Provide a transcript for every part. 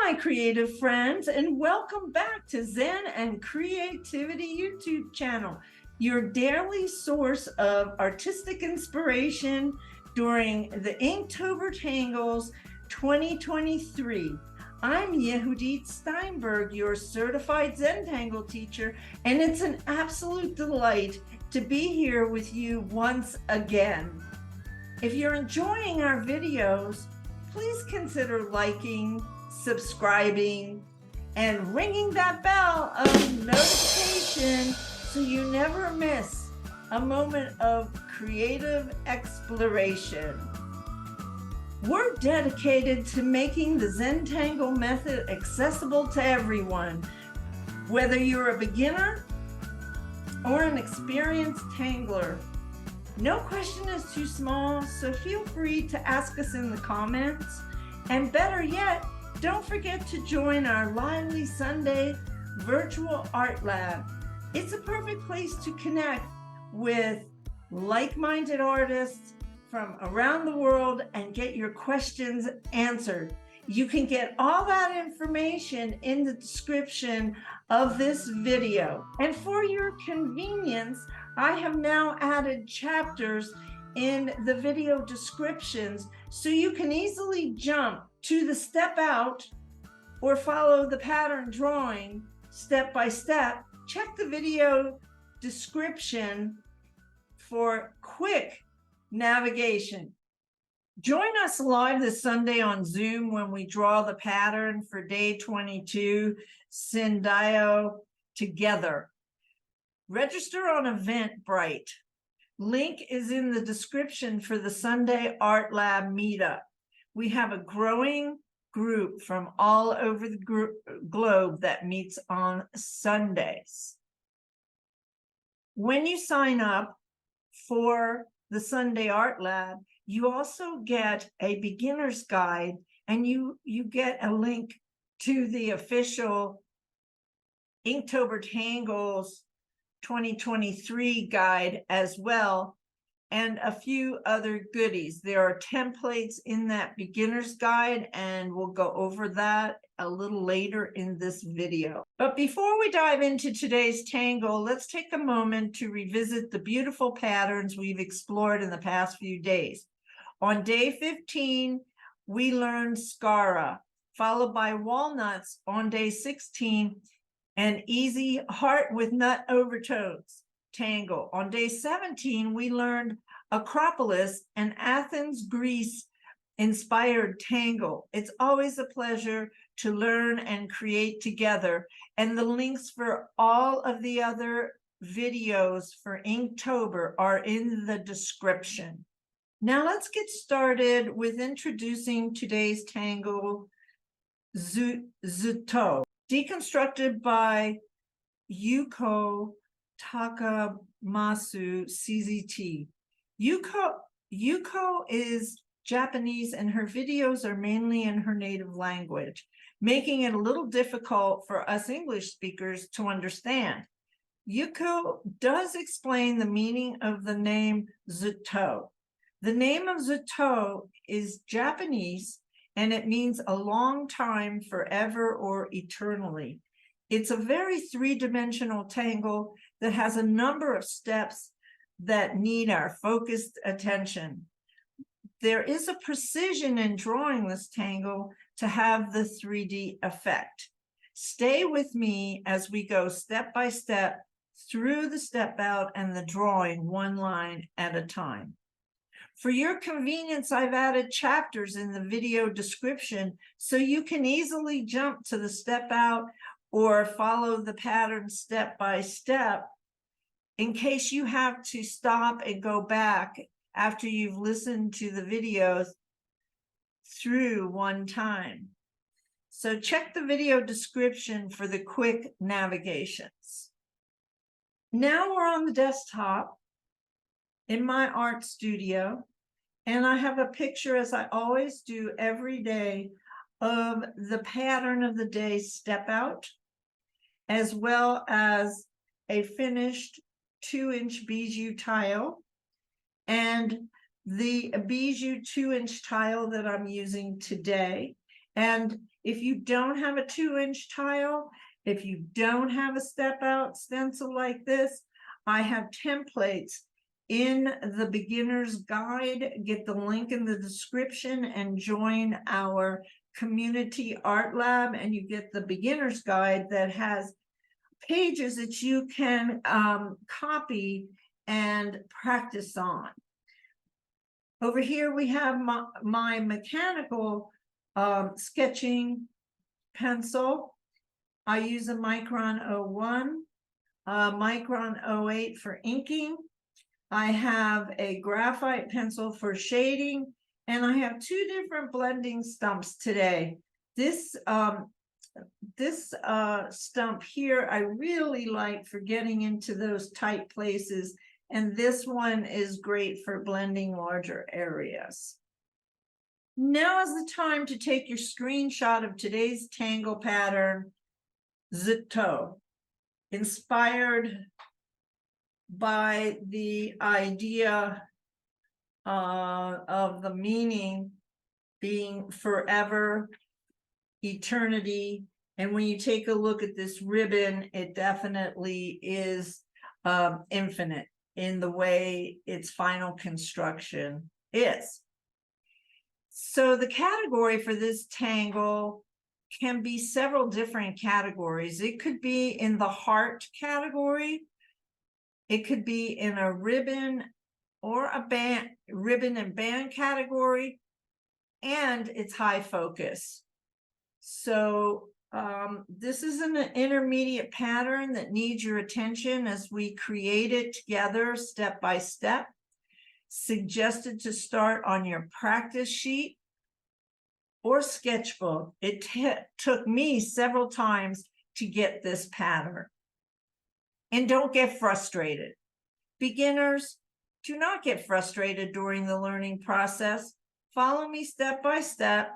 my creative friends, and welcome back to Zen and Creativity YouTube channel, your daily source of artistic inspiration during the Inktober Tangles 2023. I'm Yehudit Steinberg, your Certified Zentangle Teacher, and it's an absolute delight to be here with you once again. If you're enjoying our videos, please consider liking, subscribing, and ringing that bell of notification so you never miss a moment of creative exploration. We're dedicated to making the Zentangle method accessible to everyone, whether you're a beginner or an experienced tangler. No question is too small, so feel free to ask us in the comments. And better yet, don't forget to join our lively Sunday virtual art lab. It's a perfect place to connect with like-minded artists from around the world and get your questions answered. You can get all that information in the description of this video. And for your convenience, I have now added chapters in the video descriptions so you can easily jump to the step out or follow the pattern drawing step by step. Check the video description for quick navigation. Join us live this Sunday on Zoom when we draw the pattern for day 22, Zentangle together. Register on Eventbrite. Link is in the description for the Sunday Art Lab meetup. We have a growing group from all over the globe that meets on Sundays. When you sign up for the Sunday Art Lab, you also get a beginner's guide, and you get a link to the official Inktober Tangles 2023 guide as well, and a few other goodies. There are templates in that beginner's guide, and we'll go over that a little later in this video. But before we dive into today's tangle, let's take a moment to revisit the beautiful patterns we've explored in the past few days. On day 15, we learned Skara, followed by walnuts on day 16, and easy heart with nut overtones tangle. On day 17, we learned Acropolis and Athens, Greece inspired tangle. It's always a pleasure to learn and create together. And the links for all of the other videos for Inktober are in the description. Now let's get started with introducing today's tangle, Zutto, deconstructed by Yuko Takamasu, CZT. Yuko is Japanese, and her videos are mainly in her native language, making it a little difficult for us English speakers to understand. Yuko does explain the meaning of the name Zutto. The name of Zutto is Japanese, and it means a long time, forever, or eternally. It's a very three-dimensional tangle that has a number of steps that need our focused attention. There is a precision in drawing this tangle to have the 3D effect. Stay with me as we go step by step through the step out and the drawing one line at a time. For your convenience, I've added chapters in the video description so you can easily jump to the step out or follow the pattern step by step in case you have to stop and go back after you've listened to the videos through one time. So check the video description for the quick navigations. Now we're on the desktop in my art studio, and I have a picture, as I always do every day, of the pattern of the day step out, as well as a finished 2-inch bijou tile, and the bijou 2-inch tile that I'm using today, And if you don't have a 2-inch tile, if you don't have a step out stencil like this, I have templates in the beginner's guide. Get the link in the description and join our community art lab, and you get the beginner's guide that has pages that you can copy and practice on. Over here we have my mechanical sketching pencil. I use a Micron 01, Micron 08 for inking. I have a graphite pencil for shading, and I have 2 different blending stumps today. This stump here I really like for getting into those tight places, and this one is great for blending larger areas. Now is the time to take your screenshot of today's tangle pattern, Zutto, inspired by the idea of the meaning being forever, eternity. And when you take a look at this ribbon, it definitely is infinite in the way its final construction is. So the category for this tangle can be several different categories. It could be in the heart category. It could be in a ribbon or a band, ribbon and band category, and it's high focus. So this is an intermediate pattern that needs your attention as we create it together step by step. Suggested to start on your practice sheet or sketchbook. It took me several times to get this pattern. And don't get frustrated. Beginners, do not get frustrated during the learning process. Follow me step by step.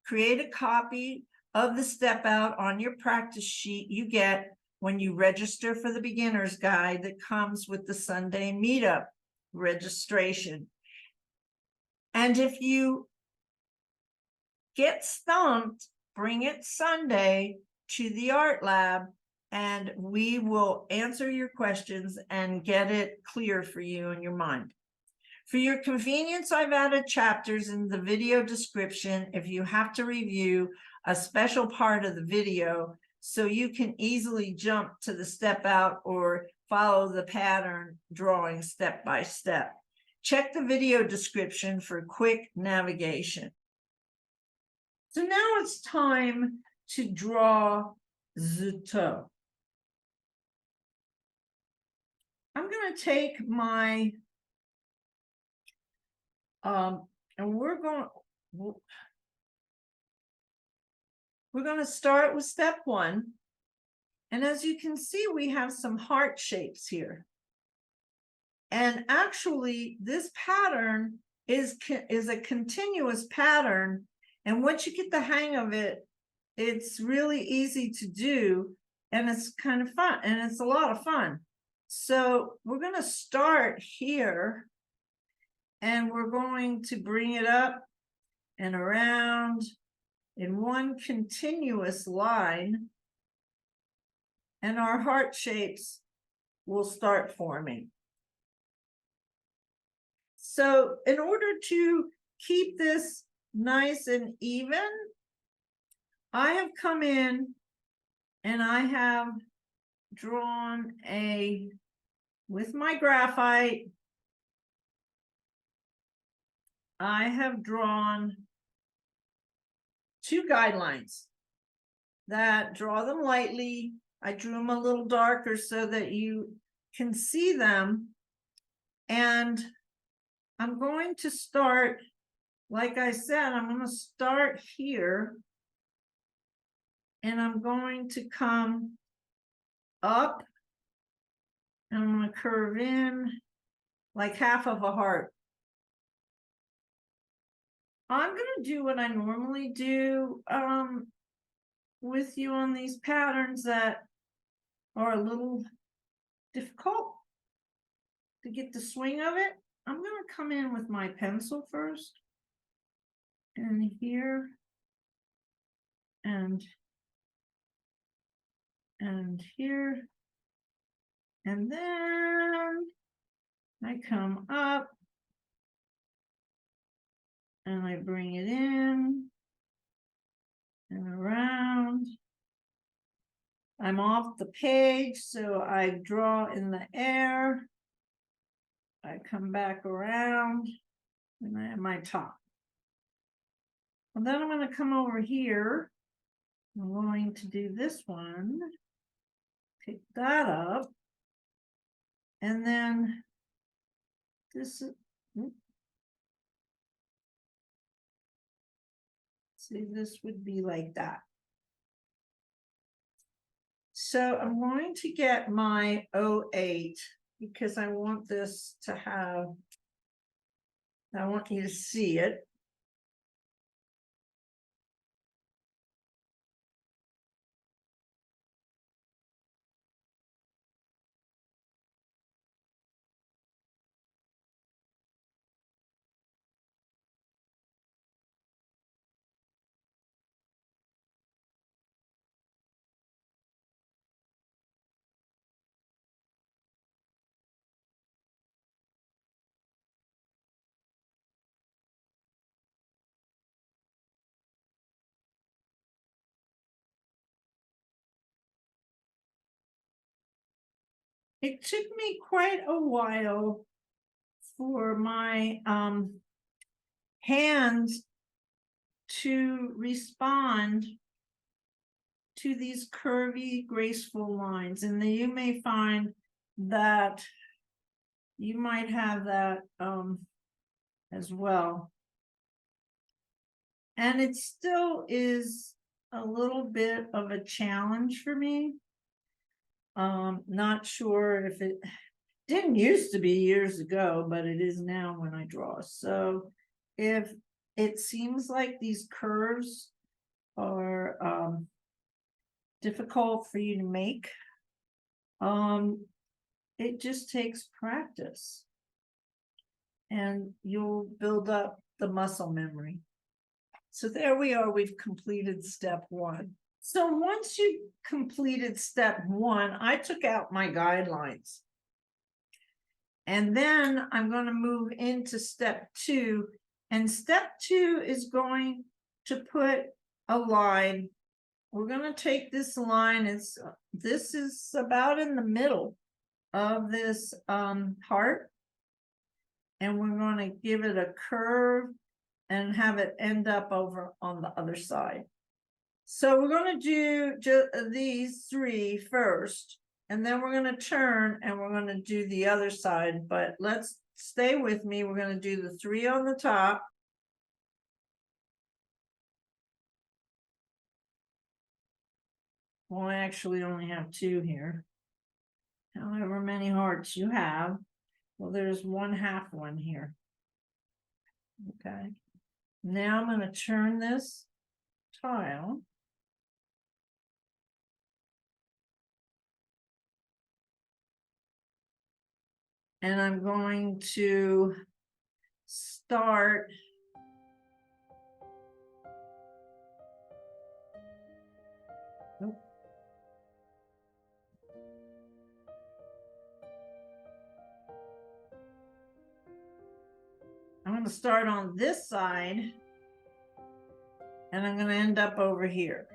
Create a copy of the step out on your practice sheet you get when you register for the beginner's guide that comes with the Sunday meetup registration. And if you get stumped, bring it Sunday to the art lab, and we will answer your questions and get it clear for you in your mind. For your convenience, I've added chapters in the video description if you have to review a special part of the video, so you can easily jump to the step out or follow the pattern drawing step by step. Check the video description for quick navigation. So now it's time to draw Zutto. I'm going to take my, and we're going to start with step 1. And as you can see, we have some heart shapes here. And actually, this pattern is a continuous pattern. And once you get the hang of it, it's really easy to do. And it's kind of fun. And it's a lot of fun. So we're going to start here. And we're going to bring it up and around in one continuous line. And our heart shapes will start forming. So in order to keep this nice and even, I have come in and I have drawn with my graphite, I have drawn 2 guidelines that draw them lightly. I drew them a little darker so that you can see them. And I'm going to start, like I said, I'm going to start here. And I'm going to come up. And I'm going to curve in like half of a heart. I'm going to do what I normally do with you on these patterns that are a little difficult to get the swing of it. I'm going to come in with my pencil first. And here, and here, and then I come up and I bring it in and around. I'm off the page, so I draw in the air. I come back around and I have my top. And then I'm going to come over here. I'm going to do this one, pick that up, and then this is, see, this would be like that. So I'm going to get my 08 because I want this to have, I want you to see it. It took me quite a while for my hands to respond to these curvy, graceful lines. And then you may find that you might have that as well. And it still is a little bit of a challenge for me. Not sure if it didn't used to be years ago, but it is now when I draw. So if it seems like these curves are difficult for you to make, it just takes practice and you'll build up the muscle memory. So there we are, we've completed step one. So once you've completed step one, I took out my guidelines. And then I'm going to move into step two. And step two is going to put a line. We're going to take this line. This is about in the middle of this heart. And we're going to give it a curve and have it end up over on the other side. So we're going to do just these three first, and then we're going to turn and we're going to do the other side. But let's stay with me. We're going to do the three on the top. Well, I actually only have two here. However many hearts you have. Well, there's one half one here. Okay. Now I'm going to turn this tile. And I'm going to start I'm going to start on this side and I'm going to end up over here.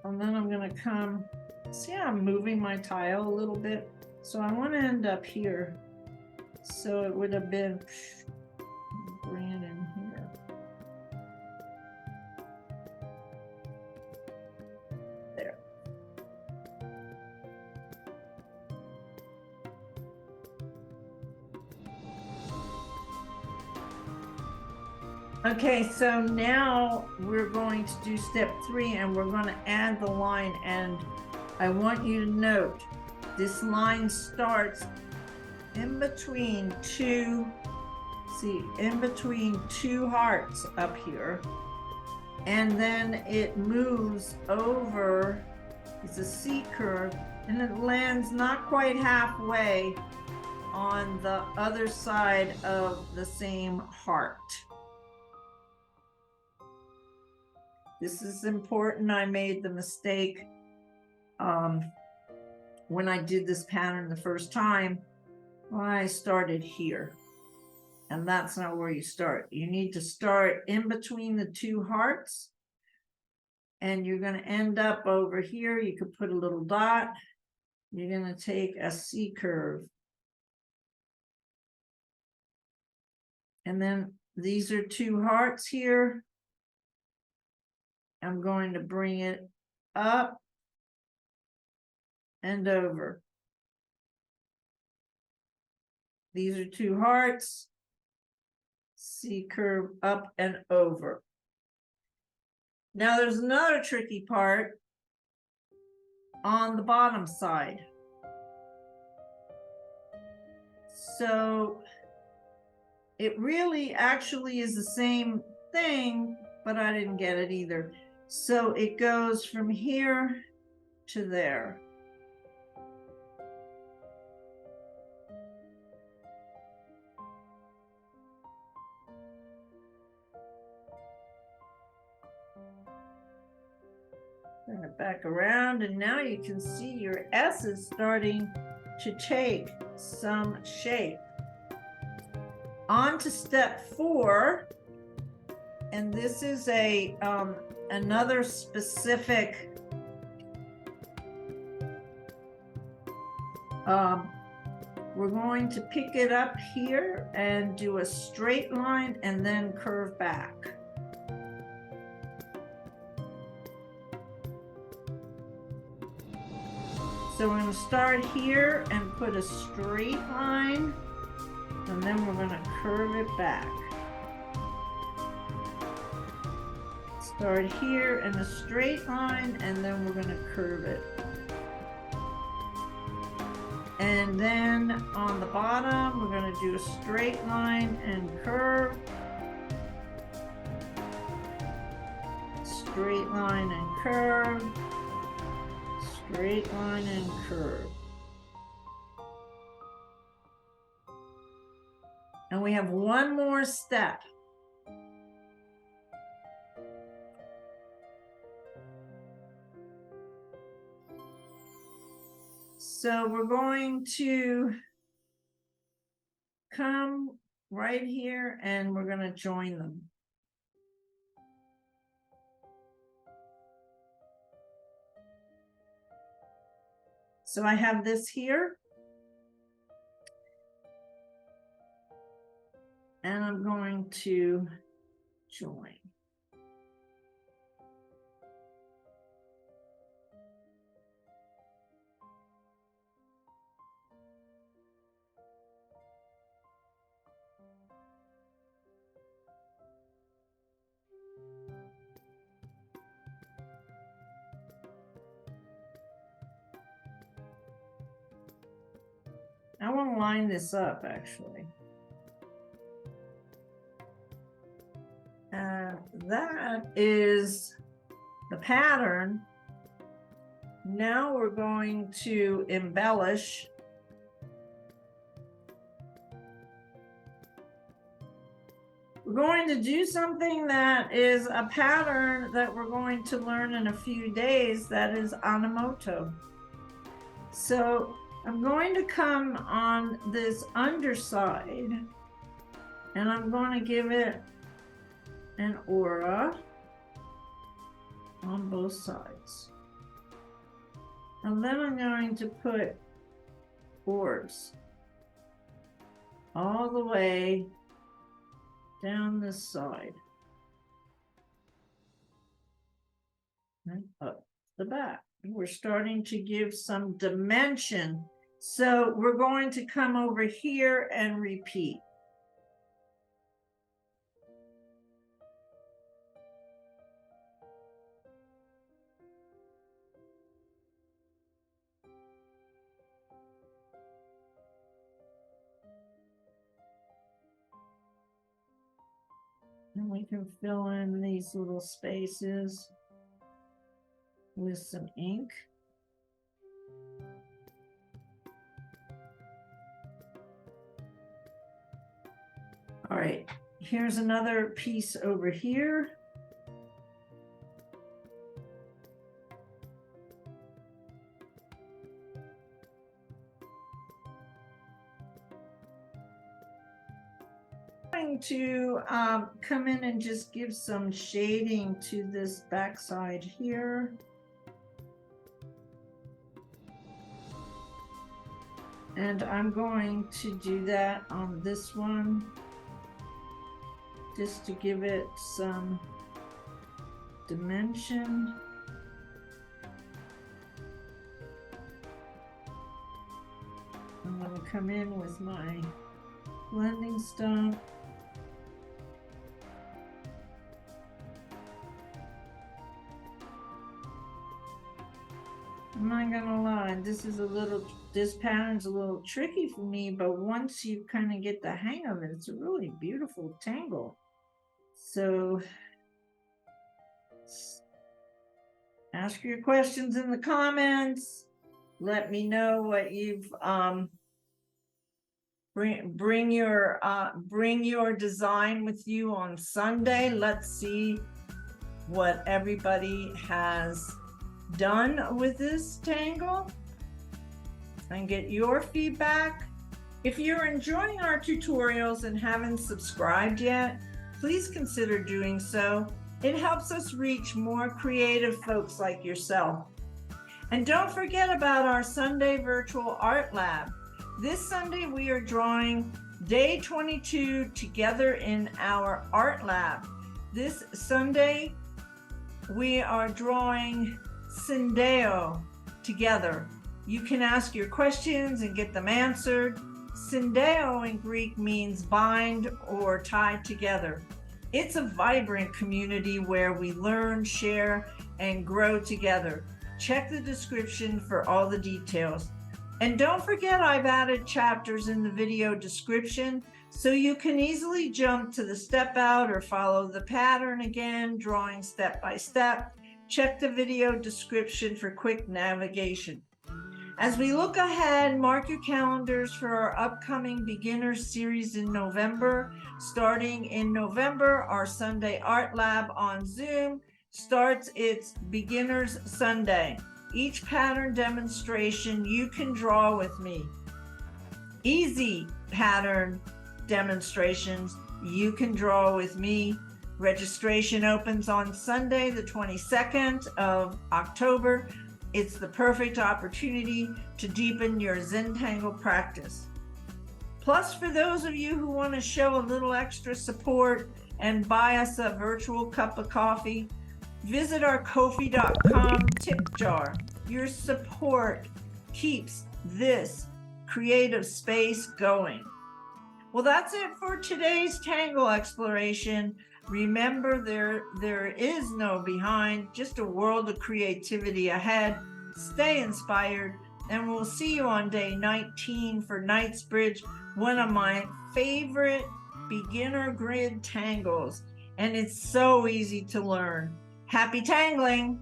And then I'm going to come, see how I'm moving my tile a little bit? So I want to end up here. So it would have been, bring it in here. There. Okay, so now we're going to do step three and we're going to add the line, and I want you to note this line starts in between two see, in between two hearts up here. And then it moves over, it's a C curve, and it lands not quite halfway on the other side of the same heart. This is important. I made the mistake when I did this pattern the first time. I started here, and that's not where you start. You need to start in between the two hearts, and you're going to end up over here. You could put a little dot. You're going to take a C curve. And then these are two hearts here. I'm going to bring it up and over. These are two hearts. C curve up and over. Now there's another tricky part on the bottom side. So it really actually is the same thing, but I didn't get it either. So it goes from here to there. Bring it back around, and now you can see your S is starting to take some shape. On to step 4, and this is a another specific we're going to pick it up here and do a straight line and then curve back. So we're going to start here and put a straight line, and then we're going to curve it back. Start here in a straight line, and then we're going to curve it. And then on the bottom, we're going to do a straight line and curve. Straight line and curve. Straight line and curve. And we have one more step. So we're going to come right here and we're going to join them. So I have this here, and I'm going to join. I want to line this up, actually. That is the pattern. Now we're going to embellish. We're going to do something that is a pattern that we're going to learn in a few days, that is Anamoto. So I'm going to come on this underside, and I'm going to give it an aura on both sides. And then I'm going to put orbs all the way down this side and up the back. We're starting to give some dimension. So we're going to come over here and repeat. And we can fill in these little spaces with some ink. All right, here's another piece over here. I'm going to come in and just give some shading to this backside here. And I'm going to do that on this one, just to give it some dimension. I'm going to come in with my blending stump. I'm not gonna lie, this pattern's a little tricky for me, but once you kind of get the hang of it, it's a really beautiful tangle. So ask your questions in the comments. Let me know what you've bring your design with you on Sunday. Let's see what everybody has done with this tangle and get your feedback. If you're enjoying our tutorials and haven't subscribed yet, please consider doing so. It helps us reach more creative folks like yourself. And don't forget about our Sunday virtual art lab. This Sunday we are drawing day 22 together in our art lab. This Sunday we are drawing Syndeo together. You can ask your questions and get them answered. Syndeo in Greek means bind or tie together. It's a vibrant community where we learn, share, and grow together. Check the description for all the details. And don't forget, I've added chapters in the video description so you can easily jump to the step out or follow the pattern again, drawing step by step. Check the video description for quick navigation. As we look ahead, mark your calendars for our upcoming beginner series in November. Starting in November, our Sunday Art Lab on Zoom starts its Beginners Sunday. Each pattern demonstration you can draw with me. Easy pattern demonstrations you can draw with me. Registration opens on Sunday, the 22nd of October. It's the perfect opportunity to deepen your Zentangle practice. Plus, for those of you who want to show a little extra support and buy us a virtual cup of coffee, visit our Ko-fi.com tip jar. Your support keeps this creative space going. Well, that's it for today's tangle exploration. Remember, there is no behind, just a world of creativity ahead. Stay inspired, and we'll see you on day 19 for Knightsbridge, one of my favorite beginner grid tangles, and it's so easy to learn. Happy tangling!